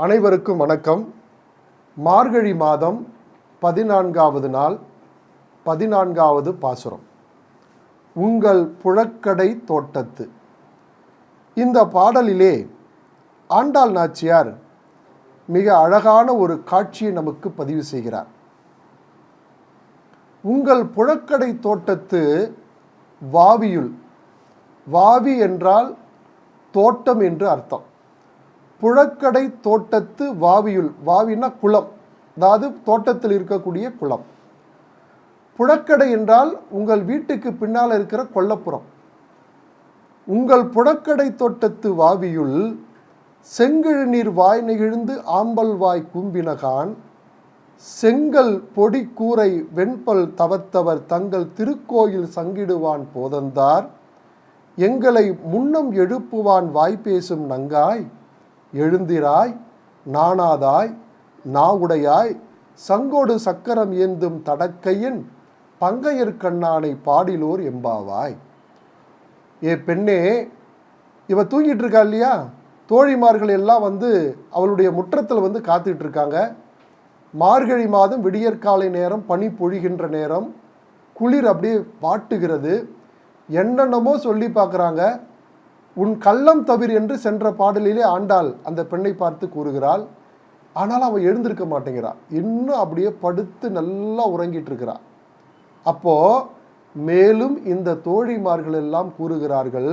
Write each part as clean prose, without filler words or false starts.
அனைவருக்கும் வணக்கம். மார்கழி மாதம் 14வது நாள் 14வது பாசுரம். உங்கள் புழக்கடை தோட்டத்து. இந்த பாடலிலே ஆண்டாள் நாச்சியார் மிக அழகான ஒரு காட்சியை நமக்கு பதிவு செய்கிறார். உங்கள் புழக்கடை தோட்டத்து வாவியுள். வாவி என்றால் தோட்டம் என்று அர்த்தம். புழக்கடை தோட்டத்து வாவியுள். வாவினா குளம், அதாவது தோட்டத்தில் இருக்கக்கூடிய குளம். புழக்கடை என்றால் உங்கள் வீட்டுக்கு பின்னால் இருக்கிற கொல்லப்புறம். உங்கள் புழக்கடை தோட்டத்து வாவியுள் செங்கழு நீர் வாய் நெகிழ்ந்து ஆம்பல் வாய் கூம்பினகான் செங்கல் பொடி கூரை வெண்பல் தவத்தவர் தங்கள் திருக்கோயில் சங்கிடுவான் போதந்தார் எங்களை முன்னம் எழுப்புவான் வாய்பேசும் நங்காய் எழுந்திராய் நாணாதாய் நாவுடையாய் சங்கோடு சக்கரம் ஏந்தும் தடக்கையின் பங்கையர்கண்ணானை பாடிலோர் எம்பாவாய். ஏ பெண்ணே, இவ தூங்கிட்டு இருக்கா இல்லையா? தோழிமார்கள் எல்லாம் அவளுடைய முற்றத்தில் காத்துட்டு இருக்காங்க. மார்கழி மாதம் விடியற்காலை நேரம், பனி பொழிகின்ற நேரம், குளிர் அப்படியே வாட்டுகிறது. என்னென்னமோ சொல்லி பார்க்குறாங்க. உன் கள்ளம் தவிர என்று சென்ற பாடலிலே ஆண்டாள் அந்த பெண்ணை பார்த்து கூறுகிறாள். ஆனால் அவள் எழுந்திருக்க மாட்டேங்கிறாள். இன்னும் அப்படியே படுத்து நல்லா உறங்கிட்டு இருக்கிறாள். அப்போ மேலும் இந்த தோழிமார்கள் எல்லாம் கூறுகிறார்கள்,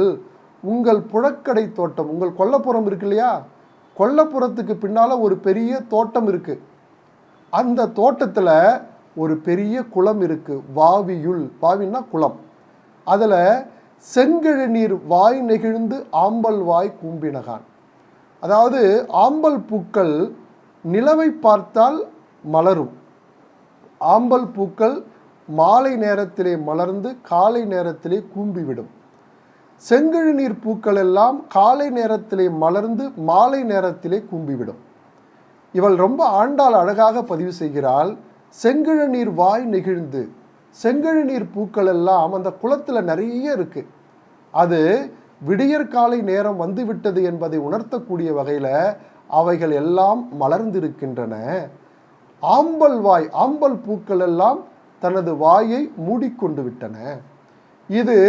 உங்கள் புழக்கடை தோட்டம், உங்கள் கொல்லப்புறம் இருக்கு இல்லையா, கொல்லப்புறத்துக்கு பின்னால ஒரு பெரிய தோட்டம் இருக்கு. அந்த தோட்டத்தில் ஒரு பெரிய குளம் இருக்கு. வாவியுள். வாவின்னா குளம். அதில் செங்கழு நீர் வாய் நெகிழ்ந்து ஆம்பல் வாய் கூம்பினகான். அதாவது ஆம்பல் பூக்கள் நிலவை பார்த்தால் மலரும். ஆம்பல் பூக்கள் மாலை நேரத்திலே மலர்ந்து காலை நேரத்திலே கூம்பிவிடும். செங்கழு நீர் பூக்கள் எல்லாம் காலை நேரத்திலே மலர்ந்து மாலை நேரத்திலே கூம்பிவிடும். இவள் ரொம்ப ஆண்டாள் அழகாக பதிவு செய்கிறாள். செங்கழு நீர் வாய் நெகிழ்ந்து. செங்கழு நீர் பூக்கள் எல்லாம் அந்த குளத்தில் நிறைய இருக்கு. அது விடியற்காலை நேரம் வந்துவிட்டது என்பதை உணர்த்தக்கூடிய வகையில் அவைகள் எல்லாம் மலர்ந்திருக்கின்றன. ஆம்பல் வாய், ஆம்பல் பூக்கள் எல்லாம் தனது வாயை மூடிக்கொண்டு விட்டன. இது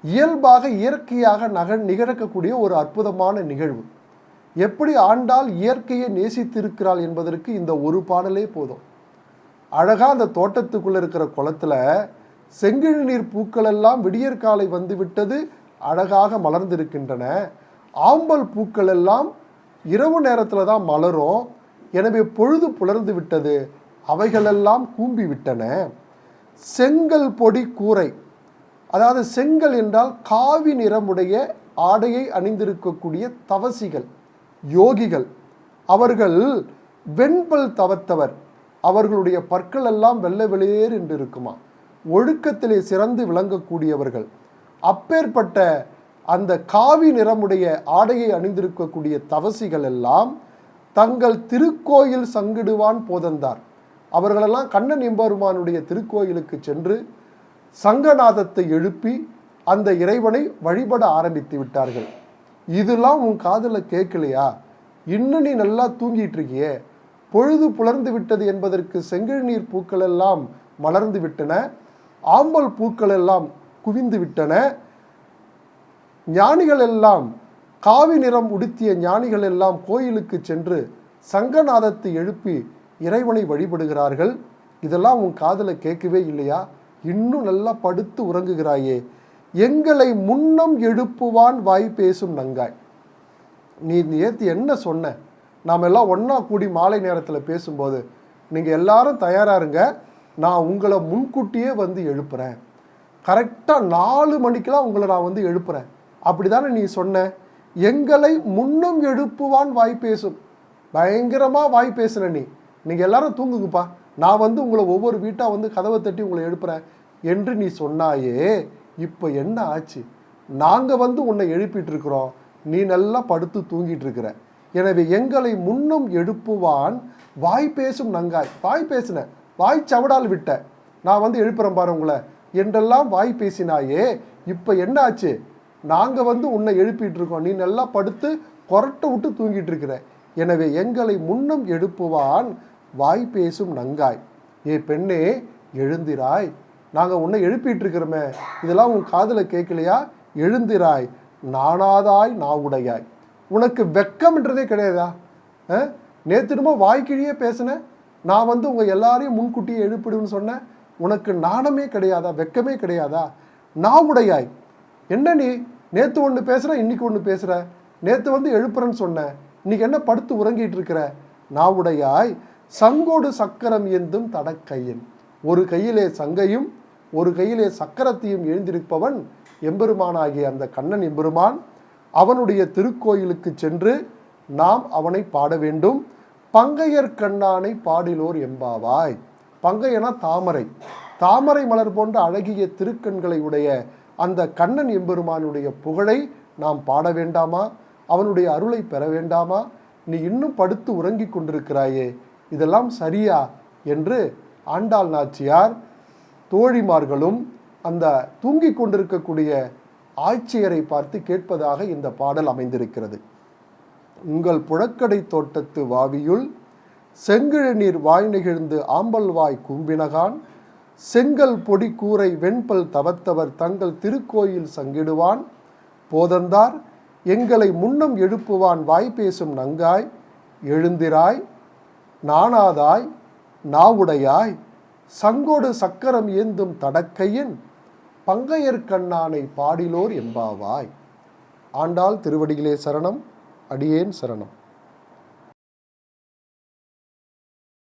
இயல்பாக இயற்கையாக நிகழக்கூடிய ஒரு அற்புதமான நிகழ்வு. எப்படி ஆண்டாள் இயற்கையை நேசித்திருக்கிறாள் என்பதற்கு இந்த ஒரு பாடலே போதும். அழகாக அந்த தோட்டத்துக்குள்ளே இருக்கிற குளத்தில் செங்கழு நீர் பூக்கள் எல்லாம் விடியற்காலை வந்துவிட்டது, அழகாக மலர்ந்திருக்கின்றன. ஆம்பல் பூக்கள் எல்லாம் இரவு நேரத்தில் தான் மலரும். எனவே பொழுது புலர்ந்து விட்டது, அவைகளெல்லாம் கூம்பி விட்டன. செங்கல் பொடி கூரை, அதாவது செங்கல் என்றால் காவி நிறமுடைய ஆடையை அணிந்திருக்கக்கூடிய தவசிகள், யோகிகள். அவர்கள் வெண்பல் தவத்தவர். அவர்களுடைய பற்கள் எல்லாம் வெள்ளை வெளியேறு என்று இருக்குமா. ஒழுக்கத்திலே சிறந்து விளங்கக்கூடியவர்கள். அப்பேற்பட்ட அந்த காவி நிறமுடைய ஆடையை அணிந்திருக்கக்கூடிய தவசிகள் எல்லாம் தங்கள் திருக்கோயில் சங்கிடுவான் போதந்தார். அவர்களெல்லாம் கண்ணன் எம்பெருமானுடைய திருக்கோயிலுக்கு சென்று சங்கநாதத்தை எழுப்பி அந்த இறைவனை வழிபட ஆரம்பித்து விட்டார்கள். இதெல்லாம் உன் காதில் கேட்கலையா? இன்னும் நீ நல்லா தூங்கிட்டு இருக்கியே. பொழுது புலர்ந்து விட்டது என்பதற்கு செங்கழு நீர் பூக்கள் எல்லாம் மலர்ந்து விட்டன, ஆம்பல் பூக்கள் எல்லாம் குவிந்து விட்டன. ஞானிகள் எல்லாம், காவி நிறம் உடுத்திய ஞானிகள் எல்லாம் கோயிலுக்கு சென்று சங்கநாதத்தை எழுப்பி இறைவனை வழிபடுகிறார்கள். இதெல்லாம் உன் காதில் கேட்கவே இல்லையா? இன்னும் நல்லா படுத்து உறங்குகிறாயே. எங்களை முன்னம் எழுப்புவான் வாய் பேசும் நங்காய். நீ நேற்று என்ன சொன்ன? நாம் எல்லாம் ஒன்றா கூடி மாலை நேரத்தில் பேசும்போது, நீங்கள் எல்லாரும் தயாராக இருங்க, நான் உங்களை முன்கூட்டியே எழுப்புகிறேன், கரெக்டாக 4 மணிக்கெலாம் உங்களை நான் எழுப்புகிறேன், அப்படி தானே நீ சொன்ன? எங்களை முன்னம் எழுப்புவான் வாய் பேசும். பயங்கரமாக வாய் பேசுன நீ. நீங்கள் எல்லாரும் தூங்குங்கப்பா, நான் உங்களை ஒவ்வொரு வீட்டாக கதவை தட்டி உங்களை எழுப்புகிறேன் என்று நீ சொன்னாயே. இப்போ என்ன ஆச்சு? நாங்கள் உன்னை எழுப்பிட்டு இருக்கிறோம், நீ நல்லா படுத்து தூங்கிட்டு இருக்கிற. எனவே எங்களை முன்னும் எழுப்புவான் வாய் பேசும் நங்காய். வாய் பேசின, வாய் சவடால் விட்ட, நான் எழுப்புறேன் பாரு உங்களை என்றெல்லாம் வாய் பேசினாயே. இப்போ என்ன ஆச்சு? நாங்கள் உன்னை எழுப்பிட்டு இருக்கோம், நீ நல்லா படுத்து கொரட்டை விட்டு தூங்கிட்டு இருக்கிற. எனவே எங்களை முன்னம் எழுப்புவான் வாய் பேசும் நங்காய். ஏ பெண்ணே எழுந்திராய், நாங்கள் உன்னை எழுப்பிட்டு இருக்கிறோமே, இதெல்லாம் உன் காதில் கேட்கலையா? எழுந்திராய், நானாதாய் நாவுடையாய். உனக்கு வெக்கம்ன்றதே கிடையாதா? நேற்றுமா வாய்க்கிழியே பேசினேன், நான் உங்கள் எல்லாரையும் முன்கூட்டியே எழுப்பிடுன்னு சொன்னேன், உனக்கு நாணமே கிடையாதா? வெக்கமே கிடையாதா? நாவுடையாய், என்ன நீ நேற்று ஒன்று பேசுகிற, இன்னைக்கு ஒன்று பேசுகிற, நேற்று எழுப்புறேன்னு சொன்னேன், இன்னைக்கு என்ன படுத்து உறங்கிட்டு இருக்கிற? நாவுடையாய், சங்கோடு சக்கரம் ஏந்தும் தடக்கையன். ஒரு கையிலே சங்கையும் ஒரு கையிலே சக்கரத்தையும் எழுந்திருப்பவன் எம்பெருமானாகிய அந்த கண்ணன் எம்பெருமான். அவனுடைய திருக்கோயிலுக்கு சென்று நாம் அவனை பாட வேண்டும். பங்கையர் கண்ணானை பாடிலோர் எம்பாவாய். பங்கையனா தாமரை, தாமரை மலர் போன்ற அழகிய திருக்கண்களை உடைய அந்த கண்ணன் எம்பெருமானுடைய புகழை நாம் பாட வேண்டாமா? அவனுடைய அருளை பெற வேண்டாமா? நீ இன்னும் படுத்து உறங்கி கொண்டிருக்கிறாயே, இதெல்லாம் சரியா என்று ஆண்டாள் நாச்சியார் தோழிமார்களும் அந்த தூங்கிக் கொண்டிருக்கக்கூடிய ஆட்சியரை பார்த்து கேட்பதாக இந்த பாடல் அமைந்திருக்கிறது. உங்கள் புழக்கடை தோட்டத்து வாவியுள் செங்கிழநீர் வாய் நெகிழ்ந்து ஆம்பல் வாய் கூம்பினகான் செங்கல் பொடி கூரை வெண்பல் தவத்தவர் தங்கள் திருக்கோயில் சங்கிடுவான் போதந்தார் எங்களை முன்னம் எழுப்புவான் வாய் பேசும் நங்காய். எழுந்திராய், நாணாதாய் நாவுடையாய், சங்கோடு சக்கரம் ஏந்தும் தடக்கையின் பங்கையர் கண்ணானை பாடிலோர் எம்பாவாய். ஆண்டாள் திருவடிகளே சரணம். அடியேன் சரணம்.